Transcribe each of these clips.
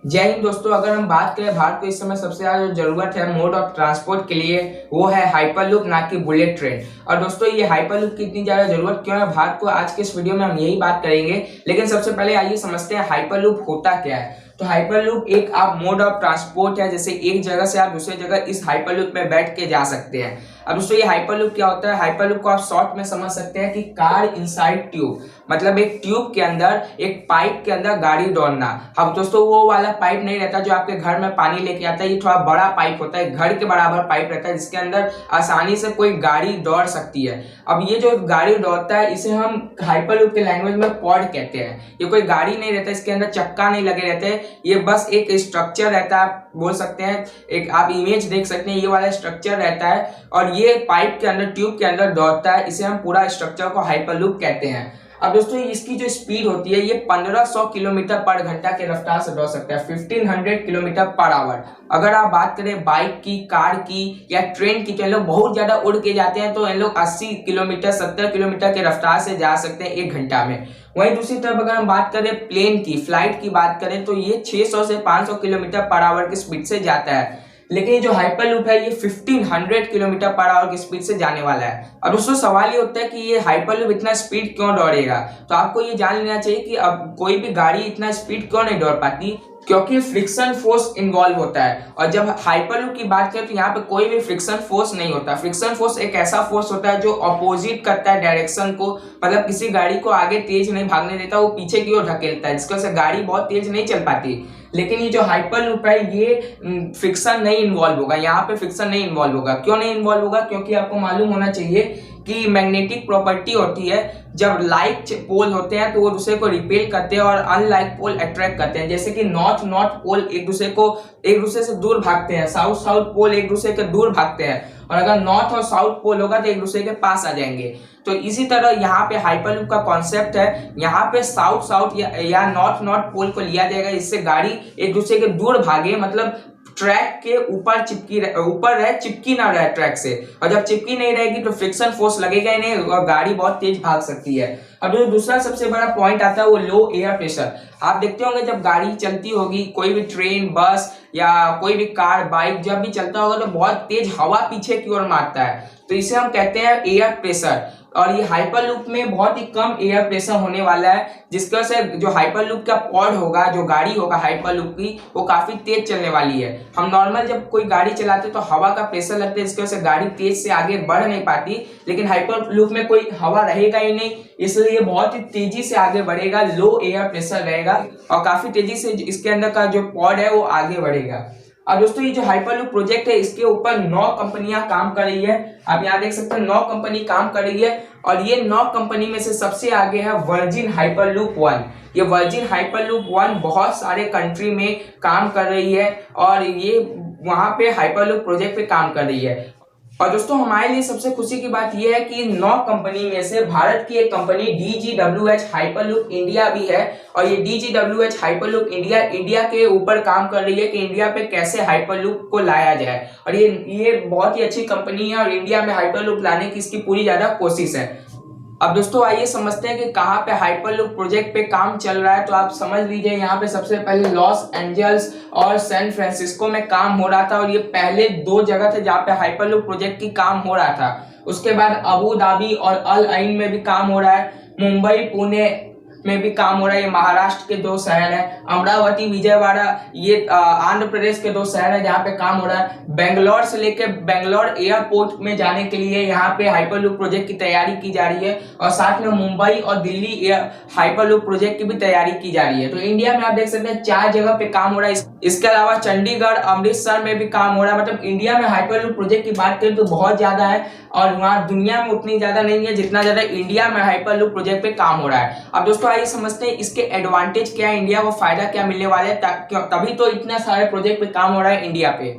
जय हिंद दोस्तों। अगर हम बात करें भारत को इस समय सबसे ज्यादा जो जरूरत है मोड ऑफ ट्रांसपोर्ट के लिए वो है हाइपरलूप, ना कि बुलेट ट्रेन। और दोस्तों ये हाइपरलूप की इतनी ज्यादा जरूरत क्यों है भारत को, आज के इस वीडियो में हम यही बात करेंगे। लेकिन सबसे पहले आइए समझते हैं हाइपरलूप होता क्या है। तो हाइपरलूप एक आप मोड ऑफ ट्रांसपोर्ट है, जैसे एक जगह से आप दूसरी जगह इस हाइपरलूप में बैठ के जा सकते हैं। अब दोस्तों ये हाइपरलूप क्या होता है, हाइपरलूप को आप शॉर्ट में समझ सकते हैं कि कार इनसाइड ट्यूब, मतलब एक ट्यूब के अंदर, एक पाइप के अंदर गाड़ी दौड़ना। अब दोस्तों वो वाला पाइप नहीं रहता जो आपके घर में पानी लेके आता है, ये थोड़ा बड़ा पाइप होता है, घर के बराबर पाइप रहता है जिसके अंदर आसानी से कोई गाड़ी दौड़ सकती है। अब ये जो गाड़ी दौड़ता है इसे हम हाइपरलूप के लैंग्वेज में पॉड कहते हैं। ये कोई गाड़ी नहीं रहता, इसके अंदर चक्का नहीं लगे रहते, ये बस एक स्ट्रक्चर रहता है, आप बोल सकते हैं। एक आप इमेज देख सकते हैं, ये वाला स्ट्रक्चर रहता है और ये पाइप के अंदर, ट्यूब के अंदर दौड़ता है। इसे हम पूरा स्ट्रक्चर को हाइपरलूप कहते हैं। अब दोस्तों इसकी जो स्पीड होती है ये 1500 किलोमीटर पर घंटा के रफ्तार से दौड़ सकता है, 1500 किलोमीटर पर आवर। अगर आप बात करें बाइक की, कार की या ट्रेन की, तो इन लोग बहुत ज्यादा उड़ के जाते हैं, तो इन लोग 80 किलोमीटर, 70 किलोमीटर के रफ्तार से जा सकते हैं एक घंटा में। वहीं दूसरी तरफ अगर हम बात करें प्लेन की, फ्लाइट की बात करें, तो ये 600 से 500 किलोमीटर पर आवर की स्पीड से जाता है। लेकिन ये जो हाइपरलूप है ये 1500 किलोमीटर पर आवर की स्पीड से जाने वाला है। अब दोस्तों सवाल ये होता है कि ये हाइपरलूप इतना स्पीड क्यों दौड़ेगा। तो आपको ये जान लेना चाहिए कि अब कोई भी गाड़ी इतना स्पीड क्यों नहीं दौड़ पाती, क्योंकि फ्रिक्शन फोर्स इन्वॉल्व होता है। और जब हाइपरलूप की बात करें तो यहाँ पे कोई भी फ्रिक्शन फोर्स नहीं होता। फ्रिक्शन फोर्स एक ऐसा फोर्स होता है जो अपोजिट करता है डायरेक्शन को, मतलब किसी गाड़ी को आगे तेज नहीं भागने देता, वो पीछे की ओर धकेलता है, जिसकी वजह से गाड़ी बहुत तेज नहीं चल पाती। लेकिन ये जो हाइपरलूप है ये फ्रिक्शन नहीं इन्वॉल्व होगा, यहाँ पे फ्रिक्शन नहीं इन्वॉल्व होगा। क्यों नहीं इन्वॉल्व होगा, क्योंकि आपको मालूम होना चाहिए कि मैग्नेटिक प्रॉपर्टी होती है, जब लाइक पोल होते हैं तो वो दूसरे को रिपेल करते हैं और अनलाइक पोल अट्रैक्ट करते हैं। जैसे कि नॉर्थ पोल एक दूसरे से दूर भागते हैं, साउथ पोल एक दूसरे के दूर भागते हैं, और अगर नॉर्थ और साउथ पोल होगा तो एक दूसरे के पास आ जाएंगे। तो इसी तरह यहाँ पे हाइपरलूप का कॉन्सेप्ट है, यहाँ पे साउथ या नॉर्थ पोल को लिया जाएगा, इससे गाड़ी एक दूसरे के दूर भागे, मतलब ट्रैक के ऊपर रहे, चिपकी ना रहे ट्रैक से। और जब चिपकी नहीं रहेगी तो फ्रिक्शन फोर्स लगेगा ही नहीं और गाड़ी बहुत तेज भाग सकती है। अब जो दूसरा सबसे बड़ा पॉइंट आता है वो लो एयर प्रेशर। आप देखते होंगे जब गाड़ी चलती होगी, कोई भी ट्रेन, बस या कोई भी कार, बाइक जब भी चलता होगा तो बहुत तेज हवा पीछे की ओर मारता है, तो इसे हम कहते हैं एयर प्रेशर। और ये हाइपरलूप में बहुत ही कम एयर प्रेशर होने वाला है, जिसकी वजह से जो हाइपरलूप का पॉड होगा, जो गाड़ी होगा हाइपरलूप की, वो काफी तेज चलने वाली है। हम नॉर्मल जब कोई गाड़ी चलाते तो हवा का प्रेशर लगता है, जिसकी वजह से गाड़ी तेज से आगे बढ़ नहीं पाती। लेकिन हाइपरलूप में कोई हवा रहेगा ही नहीं, इसलिए ये बहुत ही तेजी से आगे बढ़ेगा, लो एयर प्रेशर रहेगा और काफी तेजी से इसके अंदर का जो पॉड है वो आगे बढ़ेगा। अब दोस्तों ये जो हाइपरलूप प्रोजेक्ट है इसके ऊपर 9 कंपनियां काम कर रही है। आप यहाँ देख सकते हैं 9 कंपनी काम कर रही है, और ये 9 कंपनी में से सबसे आगे है वर्जिन हाइपरलूप 1। ये वर्जिन हाइपरलूप 1 बहुत सारे कंट्री में काम कर रही है और ये वहां पे हाइपरलूप प्रोजेक्ट पे काम कर रही है। और दोस्तों हमारे लिए सबसे खुशी की बात यह है कि 9 कंपनी में से भारत की एक कंपनी DGWH हाइपरलूप इंडिया भी है। और ये DGWH हाइपरलूप इंडिया के ऊपर काम कर रही है कि इंडिया पे कैसे हाइपरलूप को लाया जाए। और ये बहुत ही अच्छी कंपनी है और इंडिया में हाइपरलूप लाने की इसकी पूरी ज्यादा कोशिश है। अब दोस्तों आइए समझते हैं कि कहाँ पे हाइपरलूप प्रोजेक्ट पे काम चल रहा है। तो आप समझ लीजिए यहाँ पे सबसे पहले लॉस एंजल्स और सैन फ्रांसिस्को में काम हो रहा था, और ये पहले 2 जगह थे जहाँ पे हाइपरलूप प्रोजेक्ट की काम हो रहा था। उसके बाद अबू धाबी और अल आइन में भी काम हो रहा है, मुंबई, पुणे में भी काम हो रहा है, ये महाराष्ट्र के 2 शहर है, अमरावती, विजयवाड़ा ये आंध्र प्रदेश के 2 शहर है जहाँ पे काम हो रहा है। बेंगलोर से लेकर बेंगलोर एयरपोर्ट में जाने के लिए यहाँ पे हाइपरलूप प्रोजेक्ट की तैयारी की जा रही है, और साथ में मुंबई और दिल्ली हाइपरलूप प्रोजेक्ट की भी तैयारी की जा रही है। तो इंडिया में आप देख सकते हैं 4 जगह पे काम हो रहा है। इसके अलावा चंडीगढ़, अमृतसर में भी काम हो रहा है। मतलब इंडिया में हाइपरलूप प्रोजेक्ट की बात करें तो बहुत ज्यादा है, और वहाँ दुनिया में उतनी ज्यादा नहीं है जितना ज्यादा इंडिया में हाइपरलूप प्रोजेक्ट पे काम हो रहा है। अब दोस्तों आइए समझते हैं इसके एडवांटेज क्या है, इंडिया को फायदा क्या मिलने वाला है, तभी तो इतने सारे प्रोजेक्ट पे काम हो रहा है इंडिया पे।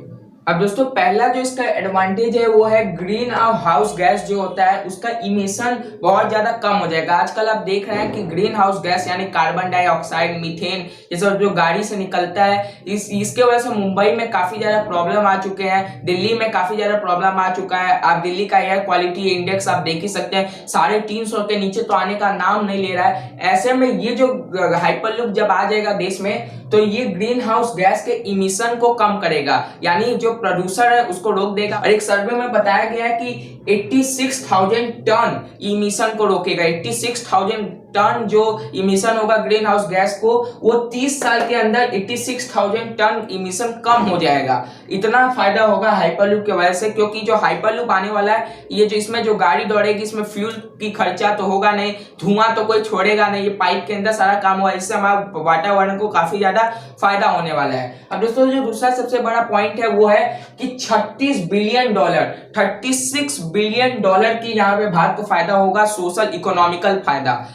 अब दोस्तों पहला जो इसका एडवांटेज है वो है ग्रीन हाउस गैस जो होता है उसका इमिशन बहुत ज्यादा कम हो जाएगा। आजकल आप देख रहे हैं कि ग्रीन हाउस गैस यानी कार्बन डाइऑक्साइड, मीथेन, ये सब जो गाड़ी से निकलता है इसके वजह से मुंबई में काफी ज्यादा प्रॉब्लम आ चुके हैं, दिल्ली में काफी ज्यादा प्रॉब्लम आ चुका है। आप दिल्ली का एयर क्वालिटी इंडेक्स आप देख ही सकते हैं, 350 के नीचे तो आने का नाम नहीं ले रहा है। ऐसे में ये जो हाइपरलूप जब आ जाएगा देश में तो ये ग्रीन हाउस गैस के इमिशन को कम करेगा, यानी जो प्रदूषण है उसको रोक देगा। और एक सर्वे में बताया गया है कि 86,000 टन इमिशन को रोकेगा। 86,000 टन जो इमिशन होगा ग्रीन हाउस गैस को, वो 30 साल के अंदर 86,000 टन इमिशन कम हो जाएगा। इतना फायदा होगा हाइपरलूप की वजह से, क्योंकि जो हाइपरलूप आने वाला है ये जो इसमें जो गाड़ी दौड़ेगी इसमें फ्यूल की खर्चा तो होगा नहीं, धुआं तो कोई छोड़ेगा नहीं, ये पाइप के अंदर सारा काम हुआ, इससे हमारा वातावरण को काफी ज्यादा फायदा होने वाला है। अब दोस्तों जो दूसरा सबसे बड़ा पॉइंट है वो है कि 36 बिलियन डॉलर 36 बिलियन डॉलर की यहाँ पे भारत को फायदा होगा, सोशल इकोनॉमिकल फायदा।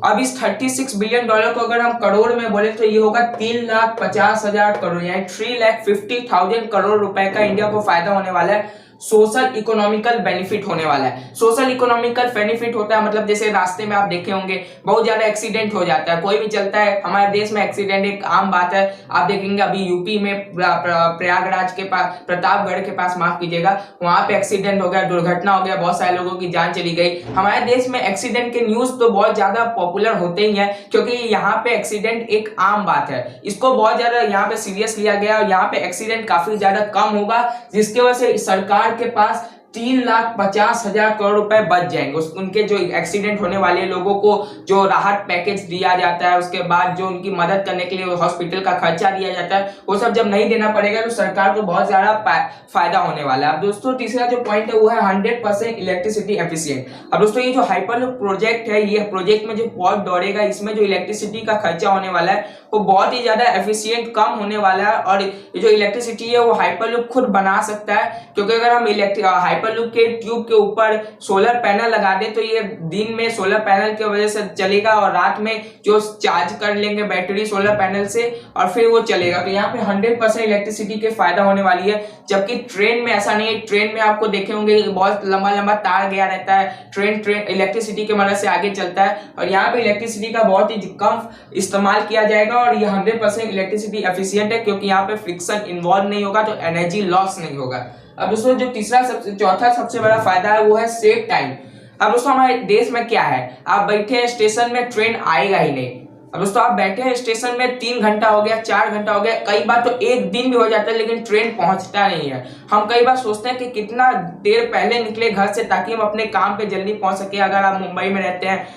अब इस 36 बिलियन डॉलर को अगर हम करोड़ में बोले तो ये होगा 3,50,000 करोड़, यानी 3,50,000 करोड़ रुपए का इंडिया को फायदा होने वाला है, सोशल इकोनॉमिकल बेनिफिट होने वाला है। सोशल इकोनॉमिकल बेनिफिट होता है मतलब जैसे रास्ते में आप देखे होंगे बहुत ज्यादा एक्सीडेंट हो जाता है, कोई भी चलता है, हमारे देश में एक्सीडेंट एक आम बात है। आप देखेंगे अभी यूपी में प्रयागराज के पास, प्रतापगढ़ के पास माफ कीजिएगा, वहां पे एक्सीडेंट हो गया, दुर्घटना हो गया, बहुत सारे लोगों की जान चली गई। हमारे देश में एक्सीडेंट के न्यूज तो बहुत ज्यादा पॉपुलर होते ही है, क्योंकि यहाँ पे एक्सीडेंट एक आम बात है, इसको बहुत ज्यादा यहाँ पे सीरियस लिया गया और यहाँ पे एक्सीडेंट काफी ज्यादा कम होगा, जिसकी वजह से सरकार के पास 3,50,000 करोड़ रुपए बच जाएंगे। उनके जो एक्सीडेंट होने वाले लोगों को जो राहत पैकेज दिया जाता है, उसके बाद जो उनकी मदद करने के लिए हॉस्पिटल का खर्चा दिया जाता है, वो सब जब नहीं देना पड़ेगा तो सरकार को बहुत ज्यादा फायदा होने वाला है। अब दोस्तों तीसरा जो पॉइंट है वो है 100% इलेक्ट्रिसिटी एफिशिएंट। अब दोस्तों ये जो हाइपरलूप प्रोजेक्ट है, ये प्रोजेक्ट में जो पॉड दौड़ेगा इसमें जो इलेक्ट्रिसिटी का खर्चा होने वाला है वो बहुत ही ज्यादा एफिशिएंट कम होने वाला है। और ये जो इलेक्ट्रिसिटी है वो हाइपरलूप खुद बना सकता है, क्योंकि अगर हम हाइपरलूप के ट्यूब के ऊपर सोलर पैनल लगा दे तो ये दिन में सोलर पैनल की वजह से चलेगा और रात में जो चार्ज कर लेंगे बैटरी सोलर पैनल से और फिर वो चलेगा। तो यहाँ पे 100% इलेक्ट्रिसिटी के फायदा होने वाली है। जबकि ट्रेन में ऐसा नहीं है, ट्रेन में आपको देखे होंगे बहुत लंबा लंबा तार गया रहता है, ट्रेन इलेक्ट्रिसिटी की मदद से आगे चलता है, और यहाँ पे इलेक्ट्रिसिटी का बहुत ही कम इस्तेमाल किया जाएगा और ये 100% इलेक्ट्रिसिटी एफिशिएंट है, क्योंकि यहाँ पे फ्रिक्शन इन्वॉल्व नहीं होगा तो एनर्जी लॉस नहीं होगा। अब दोस्तों जो चौथा सबसे बड़ा फायदा है वो है सेव टाइम। अब दोस्तों हमारे देश में क्या है, आप बैठे हैं स्टेशन में, ट्रेन आएगा ही नहीं। अब दोस्तों आप बैठे हैं स्टेशन में, 3 घंटा हो गया, 4 घंटा हो गया, कई बार तो 1 दिन भी हो जाता है लेकिन ट्रेन पहुंचता नहीं है। हम कई बार सोचते हैं कि कितना देर पहले निकले घर से ताकि हम अपने काम पे जल्दी पहुंच सके। अगर आप मुंबई में रहते हैं,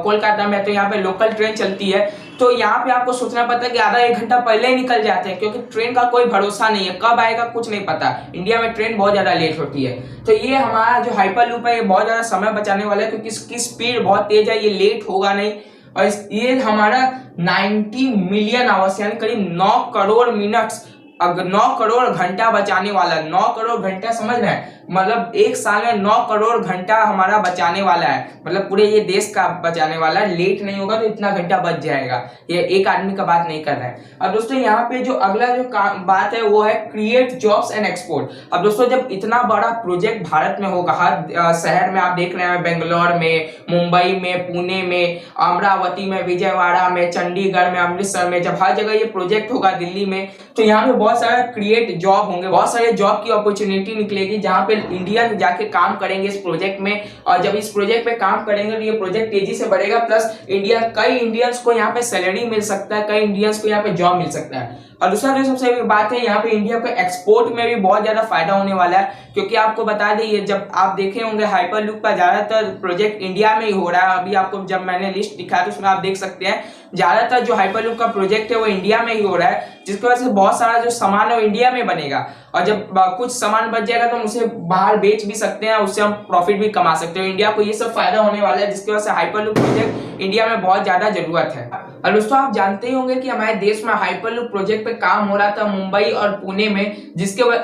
कोलकाता में, तो यहाँ पे लोकल ट्रेन चलती है, तो यहाँ पे आपको सोचना पड़ता है कि आधा 1 घंटा पहले ही निकल जाते हैं, क्योंकि ट्रेन का कोई भरोसा नहीं है, कब आएगा कुछ नहीं पता। इंडिया में ट्रेन बहुत ज्यादा लेट होती है। तो ये हमारा जो हाइपरलूप है ये बहुत ज्यादा समय बचाने वाला है, क्योंकि इसकी स्पीड बहुत तेज है, ये लेट होगा नहीं। और ये हमारा 90 मिलियन आवर्स यानी करीब 9 करोड़ मिनट्स, 9 करोड़ घंटा बचाने वाला। 9 करोड़ घंटा समझ रहे हैं, मतलब 1 साल में 9 करोड़ घंटा हमारा बचाने वाला है, मतलब पूरे ये देश का बचाने वाला है। लेट नहीं होगा तो इतना घंटा बच जाएगा, ये एक आदमी का बात नहीं कर रहा है। अब दोस्तों यहाँ पे जो अगला जो बात है वो है क्रिएट जॉब्स एंड एक्सपोर्ट। अब दोस्तों जब इतना बड़ा प्रोजेक्ट भारत में होगा, हर शहर में आप देख रहे हैं, बेंगलोर में, मुंबई में, पुणे में, अमरावती में, विजयवाड़ा में, चंडीगढ़ में, अमृतसर में, जब हर जगह ये प्रोजेक्ट होगा, दिल्ली में, तो यहाँ पे बहुत सारा क्रिएट जॉब होंगे, बहुत सारे जॉब की अपॉर्चुनिटी निकलेगी जहाँ पे इंडियन जाके काम करेंगे इस प्रोजेक्ट में। और जब इस प्रोजेक्ट पे काम करेंगे तो ये प्रोजेक्ट तेजी से बढ़ेगा, प्लस कई इंडियंस को यहाँ पे सैलरी मिल सकता है, कई इंडियंस को यहाँ पे जॉब मिल सकता है। और दूसरा जो सबसे बड़ी बात है, यहाँ पे इंडिया को एक्सपोर्ट में भी बहुत ज्यादा फायदा होने वाला है, क्योंकि आपको बता दें ये जब आप देखे होंगे हाइपरलूप का ज्यादातर प्रोजेक्ट इंडिया में ही हो रहा है। अभी आपको जब मैंने लिस्ट दिखाया तो उसमें आप देख सकते हैं ज्यादातर जो हाइपरलूप का प्रोजेक्ट है वो इंडिया में ही हो रहा है, जिसकी वजह से बहुत सारा जो सामान है वो इंडिया में बनेगा। और जब कुछ सामान बच जाएगा तो हम उसे बाहर बेच भी सकते हैं, उससे हम प्रॉफिट भी कमा सकते हैं। इंडिया को ये सब फायदा होने वाला है, जिसकी वजह से हाइपरलूप प्रोजेक्ट इंडिया में बहुत ज्यादा जरूरत है। और दोस्तों आप जानते ही होंगे कि हमारे देश में हाइपरलूप प्रोजेक्ट पे काम हो रहा था मुंबई और पुणे में,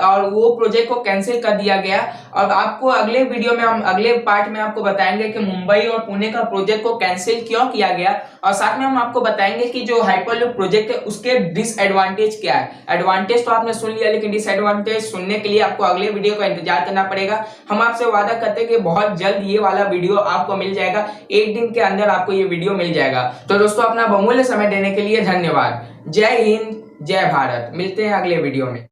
और वो प्रोजेक्ट को कैंसिल कर दिया गया। और आपको अगले वीडियो में हम अगले पार्ट में आपको बताएंगे कि मुंबई और पुणे का प्रोजेक्ट को कैंसिल क्यों किया गया, और साथ में हम आपको बताएंगे कि जो हाइपरलूप प्रोजेक्ट है उसके डिसएडवांटेज क्या है। एडवांटेज तो आपने सुन लिया, लेकिन डिसएडवांटेज सुनने के लिए आपको अगले वीडियो का इंतजार करना पड़ेगा। हम आपसे वादा करते हैं कि बहुत जल्द ये वाला वीडियो आपको मिल जाएगा, एक दिन के अंदर आपको ये वीडियो मिल जाएगा। तो दोस्तों अपना बहुमूल्य समय देने के लिए धन्यवाद। जय हिंद, जय भारत। मिलते हैं अगले वीडियो में।